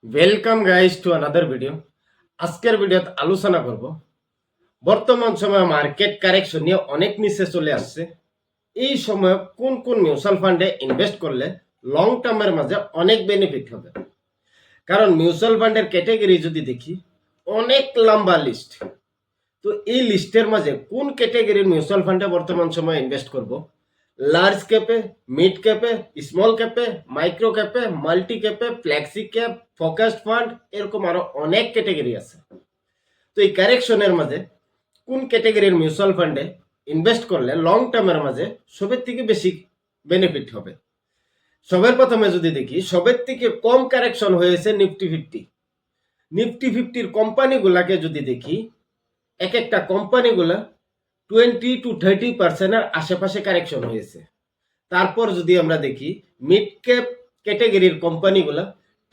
Welcome guys to another video. আজকের ভিডিওতে আলোচনা করব বর্তমান সময়ে মার্কেট কারেকশন নিয়ে অনেক নিচে চলে আসছে। এই সময় কোন কোন মিউচুয়াল ফান্ডে ইনভেস্ট করলে লং টার্মের মাঝে অনেক বেনিফিট হবে। কারণ মিউচুয়াল ফান্ডের ক্যাটাগরি যদি দেখি অনেক লম্বা লিস্ট। তো এই লিস্টের মাঝে কোন ক্যাটাগরির মিউচুয়াল ফান্ডে বর্তমান সময়ে ইনভেস্ট করব, লার্জ ক্যাপে, মিড ক্যাপে, স্মল ক্যাপে, মাইক্রো ক্যাপে, মাল্টি ক্যাপে, ফ্ল্যাক্সি ক্যাপ, ফোকাসড ফান্ড, এরকম আরো অনেক ক্যাটাগরি আছে। তো এই কারেকশনের মাঝে কোন ক্যাটাগরির মিউচুয়াল ফান্ডে ইনভেস্ট করলে লং টার্মের মাঝে সবের থেকে বেশি বেনিফিট হবে। সবের প্রথমে যদি দেখি সবের থেকে কম কারেকশন হয়েছে নিফটি ফিফটির কোম্পানিগুলাকে যদি দেখি এক একটা কোম্পানিগুলা 20-30% আশেপাশে কারেকশন হয়েছে। তারপর যদি আমরা দেখি মিড ক্যাপ ক্যাটাগরির কোম্পানিগুলা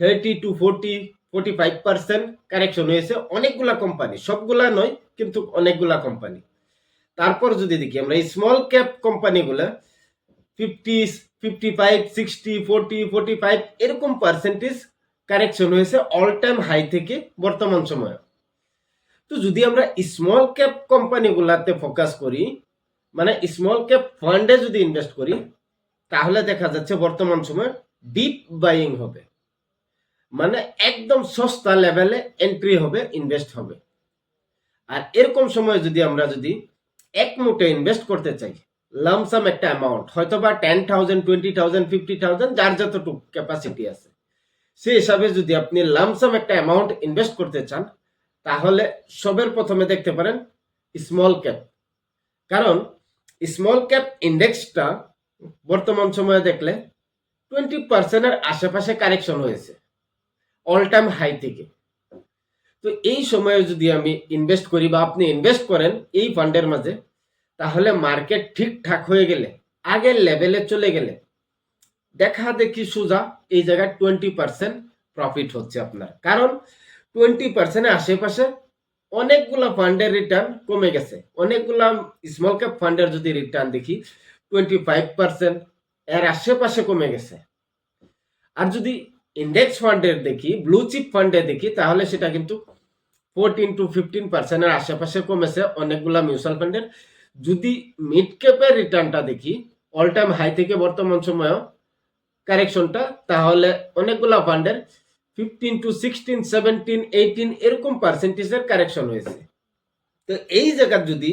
30-45% কারেকশন হয়েছে অনেকগুলা কোম্পানি, সবগুলা নয় কিন্তু অনেকগুলা কোম্পানি। তারপর যদি দেখি আমরা স্মল ক্যাপ কোম্পানিগুলা 50-55-60-40-45 এরকম পার্সেন্টেজ কারেকশন হয়েছে অল টাইম হাই থেকে বর্তমান সময়ে। তো যদি আমরা স্মল ক্যাপ কোম্পানিগুলাতে ফোকাস করি, মানে স্মল ক্যাপ ফান্ডে যদি ইনভেস্ট করি, তাহলে দেখা যাচ্ছে বর্তমান সময় ডিপ বাইং হবে, মানে একদম সস্তা লেভেলে এন্ট্রি হবে, ইনভেস্ট হবে। আর এরকম সময় যদি আমরা এক মুঠে ইনভেস্ট করতে চাই, লামসাম একটা অ্যামাউন্ট, হয়তো বা 10,000, 20,000, 50,000, যার যতটুকু ক্যাপাসিটি আছে সেই হিসাবে যদি আপনি লামসাম একটা অ্যামাউন্ট ইনভেস্ট করতে চান, তাহলে সবের প্রথমে দেখতে পারেন স্মল ক্যাপ। কারণ স্মল ক্যাপ ইন্ডেক্সটা বর্তমান সময়ে দেখলে 20%-এর আশেপাশে কারেকশন হয়েছে অল টাইম হাই থেকে। তো এই সময়ে যদি আমি ইনভেস্ট করি বা আপনি ইনভেস্ট করেন এই ফান্ডের মাঝে, তাহলে মার্কেট ঠিকঠাক হয়ে গেলে, আগের লেভেলে চলে গেলে দেখা দেখি সোজা এই জায়গায় 20% প্রফিট হচ্ছে আপনার। কারণ 20%-এর আশেপাশে অনেকগুলা ফান্ডের রিটার্ন কমে গেছে। অনেকগুলা স্মল ক্যাপ ফান্ডের যদি রিটার্ন দেখি 25% এর আশেপাশে কমে গেছে। আর যদি ইন্ডেক্স ফান্ডের দেখি, ব্লু চিপ ফান্ডে দেখি, তাহলে সেটা কিন্তু 14-15%-এর আশেপাশে কমেছে অনেকগুলা মিউচুয়াল ফান্ডের। যদি মিড ক্যাপের রিটার্নটা দেখি অল টাইম হাই থেকে বর্তমান সময়েও কারেকশনটা, তাহলে অনেকগুলা ফান্ডের 15-16-17-18 এরকম পার্সেন্টেজের কারেকশন হয়েছে। তো এই জায়গা যদি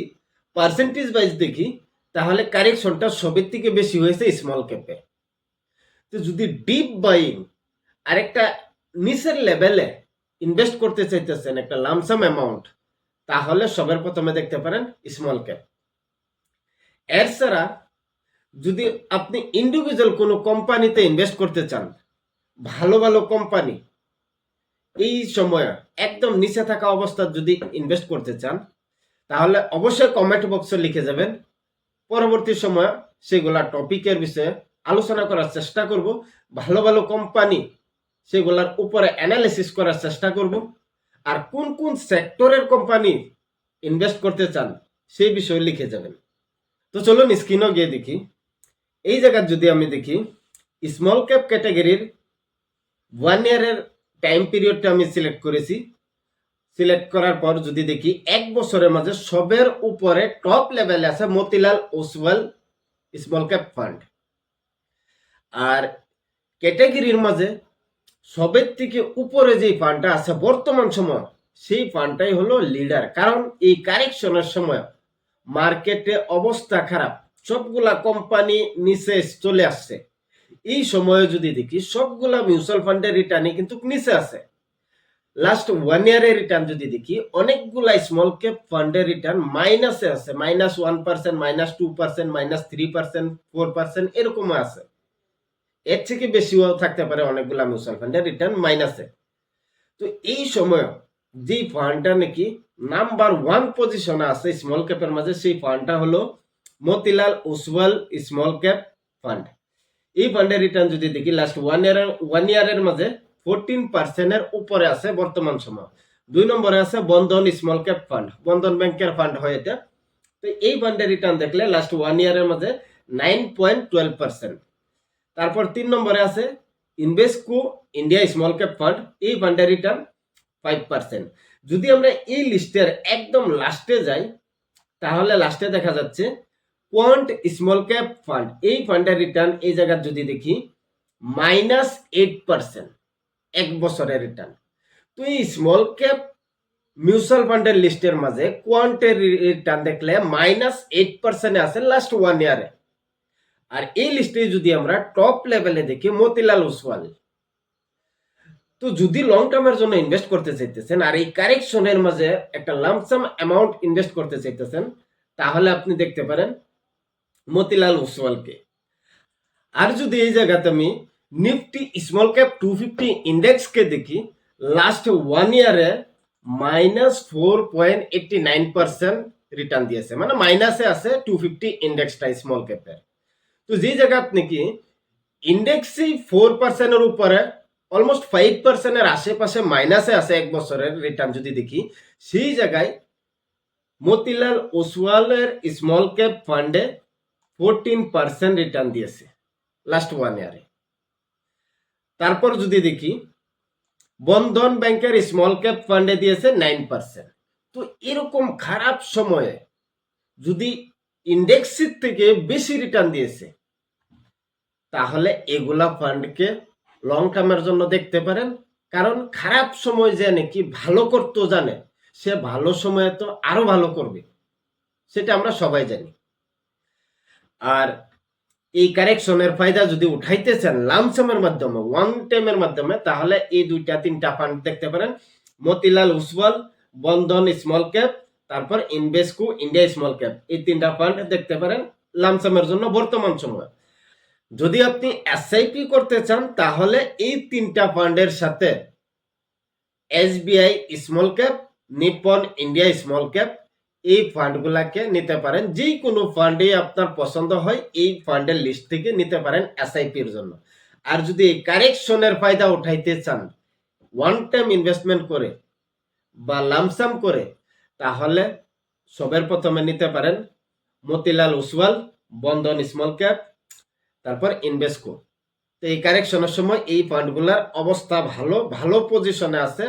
পার্সেন্টেজ ওয়াইজ দেখি, তাহলে কারেকশনটা সবের থেকে বেশি হয়েছে স্মল ক্যাপে। তো যদি ডিপ বাইং আরেকটা নিচের লেভেলে ইনভেস্ট করতে চাইতেছেন একটা লামসাম অ্যামাউন্ট, তাহলে সবার প্রথমে দেখতে পারেন স্মল ক্যাপ। এর ছাড়া যদি আপনি ইন্ডিভিজুয়াল কোনো কোম্পানিতে ইনভেস্ট করতে চান, ভালো ভালো কোম্পানি এই সময় একদম নিচে থাকা অবস্থায় যদি ইনভেস্ট করতে চান, তাহলে অবশ্যই কমেন্ট বক্সে লিখে যাবেন। পরবর্তী সময় সেগুলা টপিকের বিষয়ে আলোচনা করার চেষ্টা করব। ভালো ভালো কোম্পানি সেগুলার উপরে অ্যানালিসিস করার চেষ্টা করব। আর কোন কোন সেক্টরের কোম্পানি ইনভেস্ট করতে চান সেই বিষয়ে লিখে যাবেন। তো চলুন স্ক্রিনও গিয়ে দেখি। এই জায়গায় যদি আমি দেখি স্মল ক্যাপ ক্যাটাগরির 1 ইয়ারের টাইম পিরিয়ডটা আমি সিলেক্ট করেছি। সিলেক্ট করার পর যদি দেখি 1 বছরের মাঝে সবের উপরে টপ লেভেলে আছে Motilal Oswal small cap fund. আর ক্যাটাগরির মাঝে সবের থেকে উপরে যে ফান্ডটা আছে বর্তমান সময়, সেই ফান্ডটাই হলো লিডার। কারণ এই কারেকশনের সময় মার্কেটে অবস্থা খারাপ, সবগুলা কোম্পানি নিচে চলে আসছে। এই সময়ে যদি দেখি সবগুলা মিউচুয়াল ফান্ডের রিটার্নই কিন্তু নিচে আছে। লাস্ট 1 ইয়ারের রিটার্ন যদি দেখি অনেকগুলা স্মল ক্যাপ ফান্ডের রিটার্ন মাইনাসে আছে, -1%, -2%, -3%, 4% এরকম আছে। এর থেকে বেশিও থাকতে পারে অনেকগুলা মিউচুয়াল ফান্ডের রিটার্ন মাইনাসে। তো এই সময় যে ফান্ডটা নাকি নাম্বার 1 পজিশনে আছে স্মল ক্যাপের মাঝে, সেই ফান্ডটা হলো Motilal Oswal small cap fund. এই ফান্ডের রিটার্ন যদি দেখি লাস্ট 1 ইয়ারের মাঝে 14% এর উপরে আছে বর্তমান সময়। 2 নম্বরে আছে বন্ধন স্মল ক্যাপ ফান্ড, বন্ধন ব্যাংকের ফান্ড হয় এটা। তো এই ফান্ডের রিটার্ন দেখলে লাস্ট 1 ইয়ারের মাঝে 9.12%। তারপর 3 নম্বরে আছে ইনভেস্টকো ইন্ডিয়া স্মল ক্যাপ ফান্ড, এই ফান্ডের রিটার্ন 5%। যদি আমরা এই লিস্টের একদম লাস্টে যাই, তাহলে লাস্টে দেখা যাচ্ছে কোয়ান্ট স্মল ক্যাপ ফান্ড, এই ফান্ডের রিটার্ন এই জায়গায় যদি দেখি -8%, এক বছরের রিটার্ন। তো এই স্মল ক্যাপ মিউচুয়াল ফান্ডের লিস্টের মাঝে কোয়ান্টের রিটার্ন দেখলে -8% আছে লাস্ট 1 ইয়ারে। আর এই লিস্টে যদি আমরা টপ লেভেলে দেখি মতিলাল ওসওয়াল। তো যদি লং টার্মের জন্য ইনভেস্ট করতে চাইতেছেন আর এই কারেকশনের মাঝে একটা লামসাম অ্যামাউন্ট ইনভেস্ট করতে চাইতেছেন, তাহলে আপনি দেখতে পারেন মতিলাল ওসওয়ালকে। আর যদি এই জায়গাতে আমি নিফটি স্মল ক্যাপ 250 ইন্ডেক্সকে দেখি, লাস্ট 1 ইয়ারে -4.89% রিটার্ন দিয়েছে, মানে মাইনাসে আছে 250 ইন্ডেক্সটা স্মল ক্যাপের। তো যে জায়গা নাকি ইন্ডেক্সই 4% এর উপরে, অলমোস্ট 5% এর আশেপাশে মাইনাসে আছে এক বছরের রিটার্ন যদি দেখি, সেই জায়গায় মতিলাল ওসওয়ালের স্মল ক্যাপ ফান্ডে 14% রিটার্ন দিয়েছে লাস্ট 1 ইয়ারে। তারপর যদি দেখি বন্ধন ব্যাংকের স্মল ক্যাপ ফান্ডে দিয়েছে 9%। তো এরকম খারাপ সময়ে যদি ইন্ডেক্সের থেকে বেশি রিটার্ন দিয়েছে, তাহলে এগুলা ফান্ডকে লং টার্মের জন্য দেখতে পারেন। কারণ খারাপ সময় যে নাকি ভালো করতে জানে, সে ভালো সময়ে তো আরো ভালো করবে, সেটা আমরা সবাই জানি। আর এই কারেকশনের ফায়দা যদি উঠাইতে চান লামসামের মাধ্যমে, ওয়ান টাইমের মাধ্যমে, তাহলে এই 2-3টা ফান্ড দেখতে পারেন, মতিলাল ওসওয়াল, বন্ধন স্মল ক্যাপ, তারপর ইনভেস্টকো ইন্ডিয়া স্মল ক্যাপ, এই 3টা ফান্ড দেখতে পারেন লামসামের জন্য বর্তমান সময়। যদি আপনি এসআইপি করতে চান, তাহলে এই 3টা ফান্ডের সাথে SBI small cap, Nipon India small cap, এই ফান্ডগুলাকে নিতে পারেন। যে কোনো ফান্ডে আপনার পছন্দ হয়, এই ফান্ডের লিস্ট থেকে নিতে পারেন এসআইপির জন্য। আর যদি এই কারেকশনের ফায়দা উঠাইতে চান ওয়ান টাইম ইনভেস্টমেন্ট করে বা লামসাম করে, তাহলে সবের প্রথমে নিতে পারেন মতিলাল ওসওয়াল, বন্ধন স্মল ক্যাপ, তারপর ইনভেস্টকো। তো এই কারেকশনের সময় এই ফান্ডগুলার অবস্থা ভালো, ভালো পজিশনে আছে,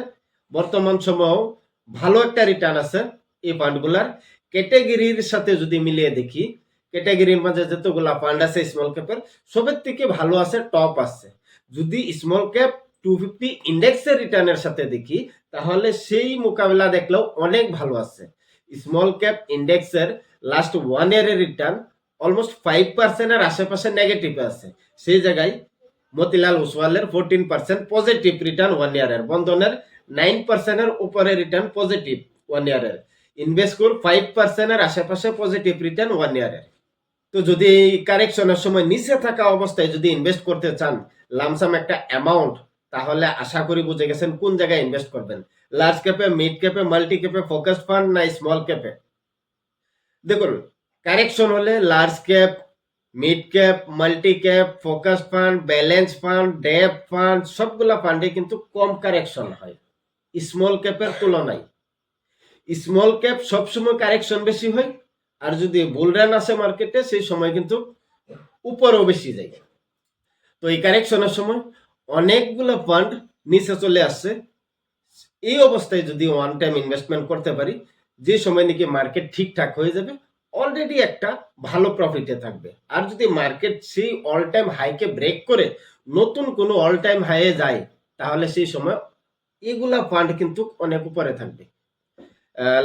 বর্তমান সময়েও ভালো একটা রিটার্ন আছে এই ফান্ডগুলার। ক্যাটাগরির সাথে যদি মিলিয়ে দেখি, ক্যাটাগরির মাঝে যতগুলা ফান্ড আছে স্মল ক্যাপের, সবের থেকে ভালো আছে, টপ আছে। যদি স্মল ক্যাপ 250 ইন্ডেক্সের রিটার্নের সাথে দেখি, তাহলে সেই মোকাবেলা দেখলেও অনেক ভালো আছে। স্মল ক্যাপ ইন্ডেক্সের লাস্ট 1 ইয়ারের রিটার্ন অলমোস্ট 5% এর আশেপাশে নেগেটিভে আছে। সেই জায়গায় মতিলাল ওসওয়ালের 14% পজিটিভ রিটার্ন 1 ইয়ারের, বন্ধনের 9% এর উপরে রিটার্ন পজিটিভ 1 ইয়ারের, ইনভেস্টকোর 5% এর আশেপাশে পজিটিভ রিটার্ন 1 ইয়ারের। তো যদি এই কারেকশনের সময় নিচে থাকা অবস্থায় যদি ইনভেস্ট করতে চান লামসাম একটা অ্যামাউন্ট, তাহলে আশা করি বুঝে গেছেন কোন জায়গায় ইনভেস্ট করবেন, লার্জ ক্যাপে, মিড ক্যাপে, মাল্টি ক্যাপে, ফোকাস ফান্ড না স্মল ক্যাপে। দেখুন, কারেকশন হলে large cap, mid cap, multi cap, focus fund, balance fund, debt fund, সবগুলা ফান্ডে কিন্তু কম কারেকশন হয় স্মল ক্যাপের তুলনায়। স্মল ক্যাপ সবসময় কারেকশন বেশি হয়, আর যদি বুল রান আসে মার্কেটে, সেই সময় কিন্তু উপরেও বেশি যায়। তো এই কারেকশনের সময় অনেকগুলো ফান্ড নিচে চলে আসছে। এই অবস্থায় যদি ওয়ান টাইম ইনভেস্টমেন্ট করতে পারি, যে সময় নাকি মার্কেট ঠিকঠাক হয়ে যাবে, অলরেডি একটা ভালো প্রফিটে থাকবে। আর যদি মার্কেট সেই অল টাইম হাইকে ব্রেক করে নতুন কোনো অল টাইম হাইয়ে যায়, তাহলে সেই সময় এগুলা ফান্ড কিন্তু অনেক উপরে থাকবে।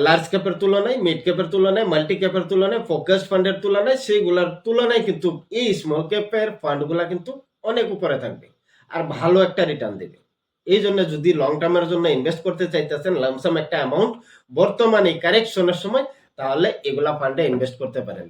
লার্জ ক্যাপের তুলনায়, মিড ক্যাপের তুলনায়, মাল্টি ক্যাপের তুলনায়, ফোকাস ফান্ডের তুলনায়, সেইগুলার তুলনায় কিন্তু এই স্মল ক্যাপের ফান্ডগুলা কিন্তু অনেক উপরে থাকবে আর ভালো একটা রিটার্ন দেবে। এই জন্য যদি লং টার্মের জন্য ইনভেস্ট করতে চাইতেছেন লামসাম একটা অ্যামাউন্ট বর্তমানে কারেকশনের সময়, তাহলে এগুলা ফান্ডে ইনভেস্ট করতে পারেন।